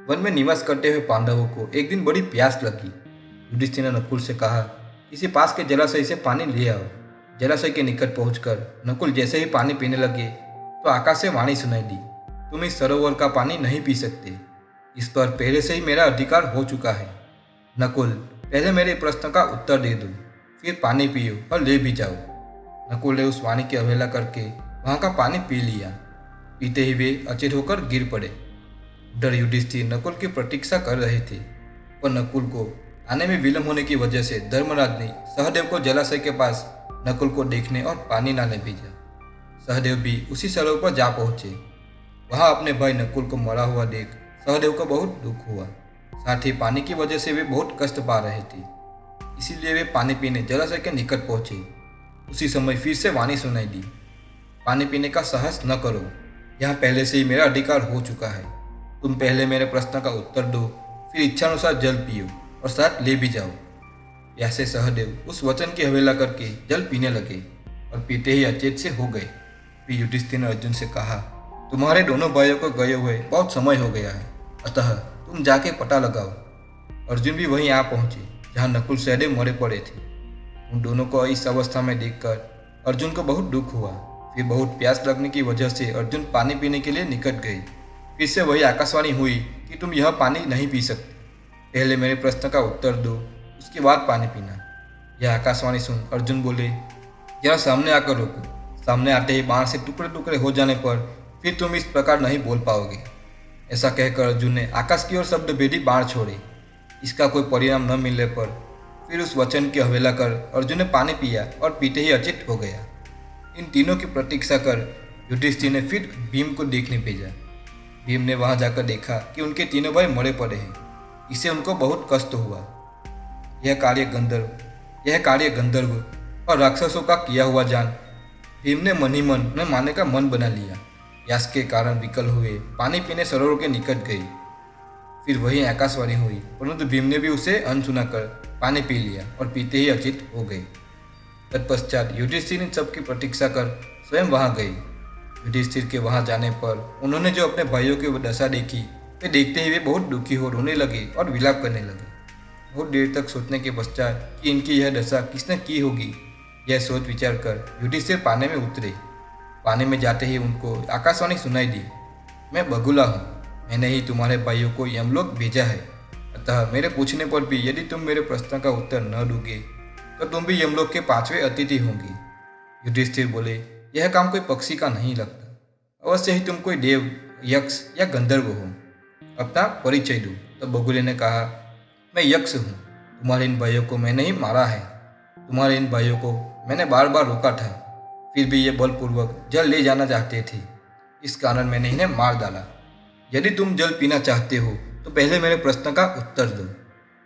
One में निवास करते हुए पांडवों को एक दिन बड़ी प्यास लगी। युधिष्ठिर ने नकुल से कहा, किसी पास के जलाशय से पानी ले आओ। जलाशय के निकट पहुंचकर नकुल जैसे ही पानी पीने लगे तो आकाश से वाणी सुनाई दी, तुम इस सरोवर का पानी नहीं पी सकते, इस पर पहले से ही मेरा अधिकार हो चुका है। नकुल, पहले मेरे प्रश्न का उत्तर दे दो, फिर पानी पियो और ले भी जाओ। नकुल ने उस वाणी की अवहेला करके वहां का पानी पी लिया। पीते ही वे अचेत होकर गिर पड़े। डर युधिष्ठिर नकुल की प्रतीक्षा कर रहे थे, पर नकुल को आने में विलंब होने की वजह से धर्मराज ने सहदेव को जलाशय के पास नकुल को देखने और पानी लाने भेजा। सहदेव भी उसी सरोवर पर जा पहुंचे। वहां अपने भाई नकुल को मरा हुआ देख सहदेव को बहुत दुख हुआ। साथ ही पानी की वजह से वे बहुत कष्ट पा रहे थे, इसीलिए वे पानी पीने जलाशय के निकट पहुंचे। उसी समय फिर से वाणी सुनाई दी, पानी पीने का साहस न करो, यहाँ पहले से ही मेरा अधिकार हो चुका है। तुम पहले मेरे प्रश्न का उत्तर दो, फिर इच्छानुसार जल पियो और साथ ले भी जाओ। ऐसे सहदेव उस वचन की अवहेला करके जल पीने लगे और पीते ही अचेत से हो गए। फिर युधिष्ठिर ने अर्जुन से कहा, तुम्हारे दोनों भाइयों को गए हुए बहुत समय हो गया है, अतः तुम जाके पता लगाओ। अर्जुन भी वहीं आ पहुंचे जहां नकुल सहदेव मरे पड़े थे। उन दोनों को इस अवस्था में देखकर अर्जुन को बहुत दुख हुआ। फिर बहुत प्यास लगने की वजह से अर्जुन पानी पीने के लिए निकट गए। फिर से वही आकाशवाणी हुई कि तुम यह पानी नहीं पी सकते, पहले मेरे प्रश्न का उत्तर दो, उसके बाद पानी पीना। यह आकाशवाणी सुन अर्जुन बोले, जरा सामने आकर रोको। सामने आते ही बाण से टुकड़े टुकड़े हो जाने पर फिर तुम इस प्रकार नहीं बोल पाओगे। ऐसा कहकर अर्जुन ने आकाश की ओर शब्द भेदी बाण छोड़े। इसका कोई परिणाम न मिलने पर फिर उस वचन की अवहेला कर अर्जुन ने पानी पिया और पीते ही अचेत हो गया। इन तीनों की प्रतीक्षा कर युधिष्ठिर ने फिर भीम को देखने भेजा। भीम ने वहां जाकर देखा कि उनके तीनों भाई मरे पड़े हैं। इससे उनको बहुत कष्ट हुआ। यह कार्य गंधर्व और राक्षसों का किया हुआ जान भीम ने मन ही मन में मारने का मन बना लिया। यास के कारण विकल हुए पानी पीने सरोवर के निकट गई। फिर वही आकाशवाणी हुई, परंतु भीम ने भी उसे अनसुना कर पानी पी लिया और पीते ही अचेत हो गए। तत्पश्चात युधिष्ठिर इन सबकी प्रतीक्षा कर स्वयं वहां गए। युधिष्ठिर के वहां जाने पर उन्होंने जो अपने भाइयों की दशा देखी, वे देखते ही वे बहुत दुखी हो रोने लगे और विलाप करने लगे। बहुत देर तक सोचने के पश्चात कि इनकी यह दशा किसने की होगी, यह सोच विचार कर युधिष्ठिर पानी में उतरे। पानी में जाते ही उनको आकाशवाणी सुनाई दी, मैं बगुला हूँ, मैंने ही तुम्हारे भाइयों को यमलोक भेजा है, अतः मेरे पूछने पर भी यदि तुम मेरे प्रश्न का उत्तर न दोगे तो तुम भी यमलोक के 5वें अतिथि होंगे। युधिष्ठिर बोले, यह काम कोई पक्षी का नहीं लगता, अवश्य ही तुम कोई देव, यक्ष या गंधर्व हो, अपना परिचय दो। तब बगुले ने कहा, मैं यक्ष हूँ, तुम्हारे इन भाइयों को मैंने ही मारा है। तुम्हारे इन भाइयों को मैंने बार बार रोका था, फिर भी ये बलपूर्वक जल ले जाना चाहते थे, इस कारण मैंने इन्हें मार डाला। यदि तुम जल पीना चाहते हो तो पहले मेरे प्रश्न का उत्तर दो।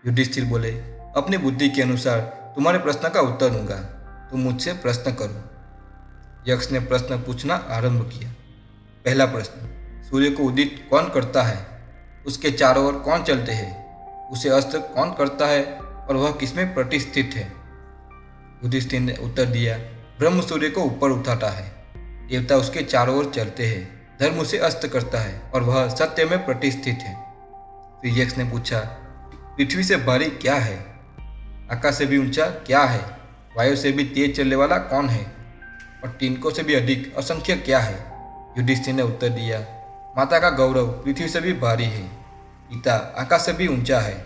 युधिष्ठिर बोले, अपनी बुद्धि के अनुसार तुम्हारे प्रश्न का उत्तर दूंगा, तुम मुझसे प्रश्न करो। यक्ष ने प्रश्न पूछना आरंभ किया। पहला प्रश्न, सूर्य को उदित कौन करता है, उसके चारों ओर कौन चलते हैं, उसे अस्त कौन करता है और वह किसमें प्रतिष्ठित है। युधिष्ठिर ने उत्तर दिया, ब्रह्म सूर्य को ऊपर उठाता है, देवता उसके चारों ओर चलते हैं, धर्म उसे अस्त करता है और वह सत्य में प्रतिष्ठित है। फिर यक्ष ने पूछा, पृथ्वी से भारी क्या है, आकाश से भी ऊंचा क्या है, वायु से भी तेज चलने वाला कौन है और तिनकों से भी अधिक असंख्य क्या है। युधिष्ठिर ने उत्तर दिया, माता का गौरव पृथ्वी से भी भारी है, पिता आकाश से भी ऊंचा है,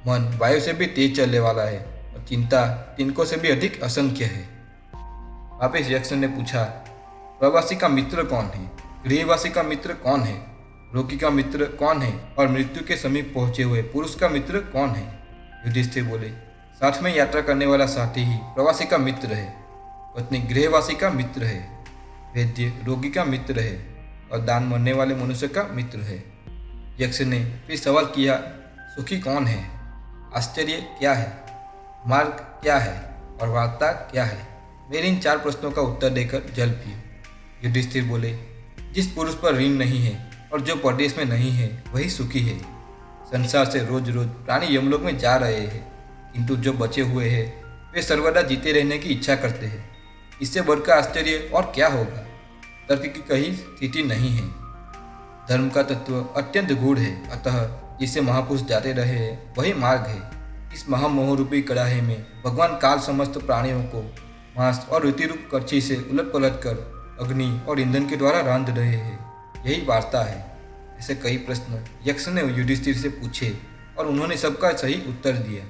मन वायु से भी तेज चलने वाला है और चिंता तिनकों से भी अधिक असंख्य है। वापिस यक्ष ने पूछा, प्रवासी का मित्र कौन है, गृहवासी का मित्र कौन है, रोगी का मित्र कौन है और मृत्यु के समीप पहुंचे हुए पुरुष का मित्र कौन है। युधिष्ठिर बोले, साथ में यात्रा करने वाला साथी ही प्रवासी का मित्र है, पत्नी गृहवासी का मित्र है, वैद्य रोगी का मित्र है और दान मरने वाले मनुष्य का मित्र है। यक्ष ने फिर सवाल किया, सुखी कौन है, आश्चर्य क्या है, मार्ग क्या है और वार्ता क्या है। मेरे इन 4 प्रश्नों का उत्तर देकर जल पियो। युधिष्ठिर बोले, जिस पुरुष पर ऋण नहीं है और जो परदेश में नहीं है वही सुखी है। संसार से रोज रोज प्राणी यमलोक में जा रहे हैं, किंतु जो बचे हुए हैं वे सर्वदा जीते रहने की इच्छा करते हैं। इससे बढ़कर आश्चर्य और क्या होगा। तर्क की कहीं स्थिति नहीं है। धर्म का तत्व अत्यंत गूढ़ है, अतः जिससे महापुरुष जाते रहे हैं वही मार्ग है। इस महामोह रूपी कड़ाहे में भगवान काल समस्त प्राणियों को मांस और ऋतु रूप करछी से उलट पलट कर अग्नि और ईंधन के द्वारा रांध रहे हैं। यही वार्ता है। ऐसे कई प्रश्न यक्ष ने युधिष्ठिर से पूछे और उन्होंने सबका सही उत्तर दिया।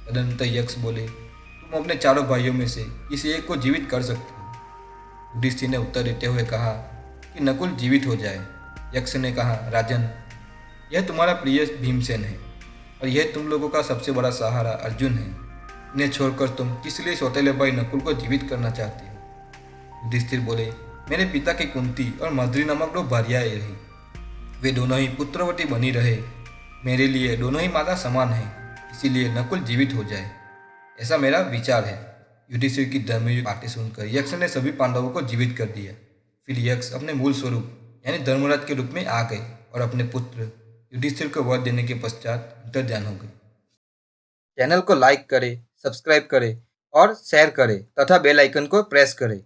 तदनंतर यक्ष बोले, तुम अपने चारों भाइयों में से किसी एक को जीवित कर सकते हो। युधिष्ठिर ने उत्तर देते हुए कहा कि नकुल जीवित हो जाए। यक्ष ने कहा, राजन, यह तुम्हारा प्रिय भीमसेन है और यह तुम लोगों का सबसे बड़ा सहारा अर्जुन है। इन्हें छोड़कर तुम किस लिए सौतेले भाई नकुल को जीवित करना चाहते हो? युधिष्ठिर बोले, मेरे पिता की कुंती और मद्री नामक दो भार्याएं रही। वे दोनों ही पुत्रवती बनी रहे। मेरे लिए दोनों ही माता समान है, इसीलिए नकुल जीवित हो जाए, ऐसा मेरा विचार है। युधिष्ठिर की धर्मयुक्त बातें सुनकर यक्ष ने सभी पांडवों को जीवित कर दिया। फिर यक्ष अपने मूल स्वरूप यानी धर्मराज के रूप में आ गए और अपने पुत्र युधिष्ठिर को वध देने के पश्चात अंतर्ध्यान हो गए। चैनल को लाइक करें, सब्सक्राइब करें और शेयर करें तथा बेल आइकन को प्रेस करें।